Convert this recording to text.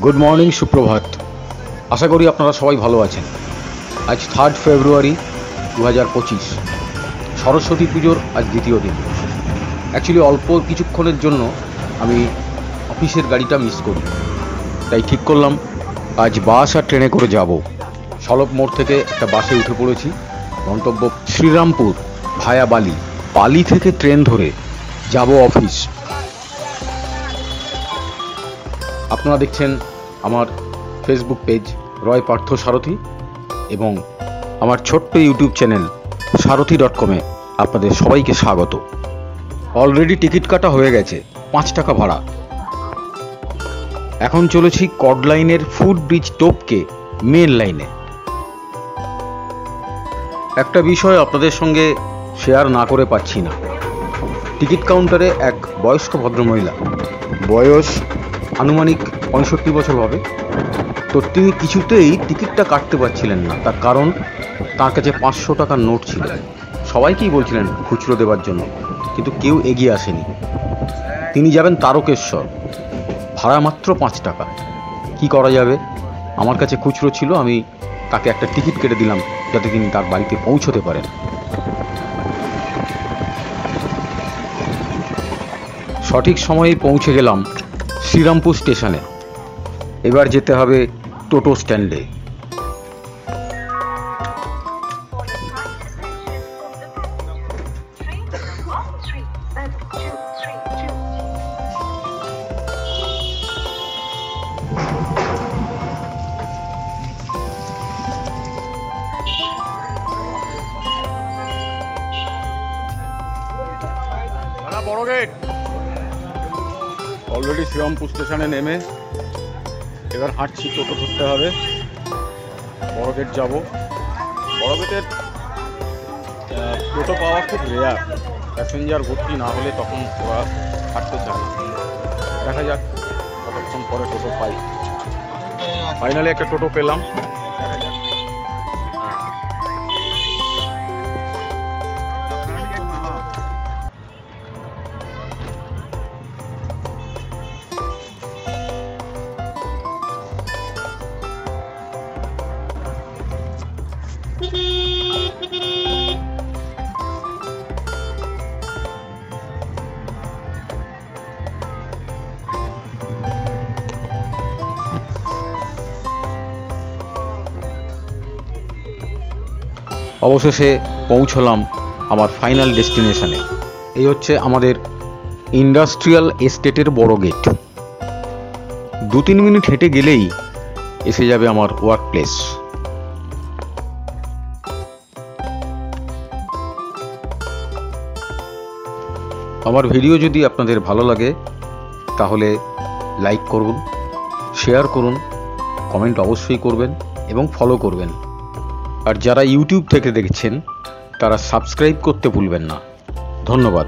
Good morning, সুপ্রভাত। আশা করি আপনারা সবাই ভালো আছেন। আজ 3 ফেব্রুয়ারি 2025, সরস্বতী পুজোর আজ দ্বিতীয় দিন। অ্যাকচুয়ালি অল্প কিছুক্ষণের জন্য আমি অফিসের গাড়িটা মিস করি, তাই ঠিক করলাম আজ বাস আর ট্রেনে করে যাব। সলভ মোড় থেকে একটা বাসে উঠে পড়েছি, গন্তব্য শ্রীরামপুর ভায়া বালি। বালি থেকে ট্রেন ধরে যাব অফিস। আপনারা দেখছেন আমার ফেসবুক পেজ রয় পার্থ সারথি এবং আমার ছোট্ট ইউটিউব চ্যানেল সারথি.com-এ আপনাদের সবাইকে স্বাগত। অলরেডি টিকিট কাটা হয়ে গেছে, 5 টাকা ভাড়া। এখন চলেছি কড লাইনের ফুট ব্রিজ টপকে মেন লাইনে। একটা বিষয় আপনাদের সঙ্গে শেয়ার না করে পাচ্ছি না। টিকিট কাউন্টারে এক বয়স্ক ভদ্রমহিলা, বয়স আনুমানিক 65 বছর হবে, তো তিনি কিছুতেই টিকিটটা কাটতে পারছিলেন না। তার কারণ তার কাছে 500 টাকার নোট ছিল। সবাইকেই বলছিলেন খুচরো দেওয়ার জন্য, কিন্তু কেউ এগিয়ে আসেনি। তিনি যাবেন তারকেশ্বর, ভাড়া মাত্র 5 টাকা। কি করা যাবে? আমার কাছে খুচরো ছিল, আমি তাকে একটা টিকিট কেটে দিলাম যাতে তিনি তার বাড়িতে পৌঁছতে পারেন। সঠিক সময়ে পৌঁছে গেলাম শ্রীরামপুর স্টেশনে। এবার যেতে হবে টোটো স্ট্যান্ডে। বড় গেট অলরেডি শ্রীরামপুর স্টেশনে নেমে এবার হাঁটছি, টোটো ধরতে হবে। বড় গেট যাব। বড় গেটের টোটো পাওয়া খুব রেয়ার, প্যাসেঞ্জার ভর্তি না হলে তখন ওরা হাঁটতে চায়। দেখা যাক কতক্ষণ পরে টোটো পাই। ফাইনালি একটা টোটো পেলাম। অবশেষে পৌঁছলাম আমার ফাইনাল ডেস্টিনেশনে। এই হচ্ছে আমাদের ইন্ডাস্ট্রিয়াল এস্টেটের বড় গেট। 2-3 মিনিট হেঁটে গেলেই এসে যাবে আমার ওয়ার্ক প্লেস। আমার ভিডিও যদি আপনাদের ভালো লাগে তাহলে লাইক করুন, শেয়ার করুন, কমেন্ট অবশ্যই করবেন এবং ফলো করবেন। আর যারা ইউটিউব থেকে দেখছেন তারা সাবস্ক্রাইব করতে ভুলবেন না। ধন্যবাদ।